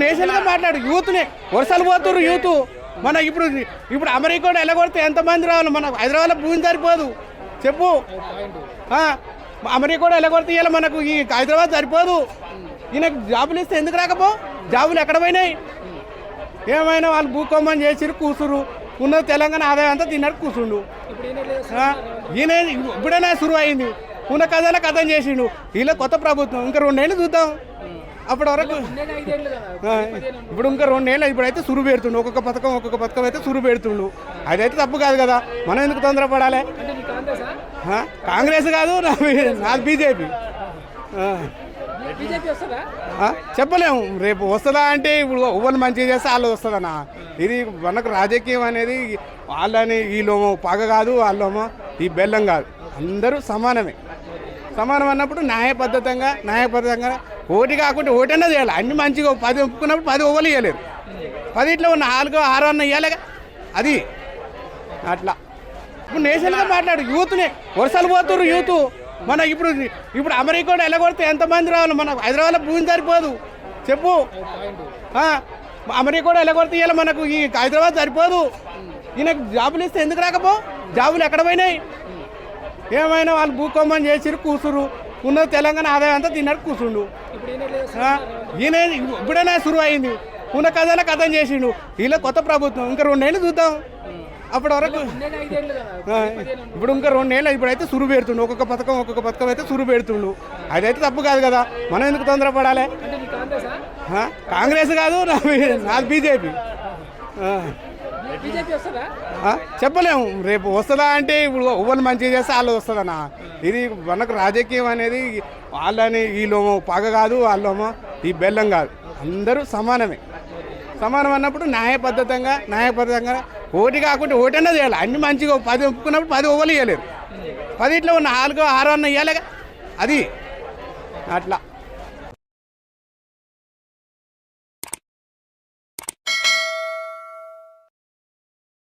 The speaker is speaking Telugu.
నేషనల్గా మాట్లాడు. యూత్ని వరుసలు పోతున్నారు యూత్. మన ఇప్పుడు అమెరికా కూడా ఎలాగొడితే ఎంతమంది రావాలి? మన హైదరాబాద్లో భూమి సరిపోదు చెప్పు. అమెరికా కూడా ఎలాగొడితే ఇలా మనకు ఈ హైదరాబాద్ సరిపోదు. ఈయనకు జాబులు ఇస్తే ఎందుకు రాకపో? జాబులు ఎక్కడ పోయినాయి? ఏమైనా వాళ్ళు భూకంపం చేసిరు కూసురు. ఉన్న తెలంగాణ ఆదాయం అంతా తిన్నాడు కూర్చుండు. ఈయన ఇప్పుడైనా సురువు అయింది. ఉన్న కథలో కథం చేసిండు. వీళ్ళ కొత్త ప్రభుత్వం ఇంకా 2 ఏళ్ళు చూద్దాం. అప్పటి వరకు ఇప్పుడు ఇంకా 2 ఏళ్ళు ఇప్పుడైతే సురు పెడుతుండు. ఒక్కొక్క పథకం అయితే సురు పెడుతుండు. అదైతే తప్పు కాదు కదా. మనం ఎందుకు తొందరపడాలి? కాంగ్రెస్ కాదు, నాది బీజేపీ. చెప్పలేము రేపు వస్తుందా అంటే. ఇప్పుడు ఎవరు మంచిగా చేస్తే వాళ్ళు వస్తుందన్నా. ఇది మనకు రాజకీయం అనేది వాళ్ళని వీళ్ళేమో పగ కాదు, వాళ్ళేమో ఈ బెల్లం కాదు. అందరూ సమానమే. సమానం అన్నప్పుడు న్యాయబద్ధంగా ఓటు కాకుండా ఓటన్నా చేయాలి. అన్ని మంచిగా 10 ఒప్పుకున్నప్పుడు 10 ఓవలు ఇవ్వలేరు. 10 ఉన్న 4 6 అన్న ఇవ్వాలి. అది అట్లా. ఇప్పుడు నేషనల్గా మాట్లాడు. యూత్ని వరుసలు పోతున్నారు యూత్. మన ఇప్పుడు అమెరికా కూడా ఎలాగొడితే ఎంతమంది రావాలి? మన హైదరాబాద్లో భూమి సరిపోదు చెప్పు. అమెరికా కూడా ఎలాగొడితే ఇలా మనకు ఈ హైదరాబాద్ సరిపోదు. ఈయనకు జాబులు ఇస్తే ఎందుకు రాకపో? జాబులు ఎక్కడ పోయినాయి? ఏమైనా వాళ్ళు భూకంపం చేసిరు కూసురు. ఉన్న తెలంగాణ ఆదాయం అంతా తిన్నాడు కూర్చుండు. ఈయన ఇప్పుడైనా సురువు అయింది. ఉన్న కథలో కథం చేసిండు. వీళ్ళ కొత్త ప్రభుత్వం ఇంకా 2 ఏళ్ళు చూద్దాం. అప్పటి వరకు ఇప్పుడు ఇంకా 2 ఏళ్ళు ఇప్పుడైతే సురు పెడుతుండు. ఒక్కొక్క పథకం అయితే సురు పెడుతుండు. అదైతే తప్పు కాదు కదా. మనం ఎందుకు తొందరపడాలి? కాంగ్రెస్ కాదు, నాది బీజేపీ. చెప్పలేము రేపు వస్తుందా అంటే. ఇప్పుడు ఎవరు మంచిగా చేస్తే వాళ్ళు వస్తుందన్నా. ఇది మనకు రాజకీయం అనేది వాళ్ళని వీళ్ళేమో పగ కాదు, వాళ్ళేమో ఈ బెల్లం కాదు. అందరూ సమానమే. సమానం అన్నప్పుడు న్యాయబద్ధంగా ఓటు కాకుండా ఓటన్నా చేయాలి. అన్ని మంచిగా 10 ఒప్పుకున్నప్పుడు 10 ఓవలు ఇవ్వలేరు. 10 ఉన్న 4 6 అన్న ఇవ్వాలి. అది అట్లా.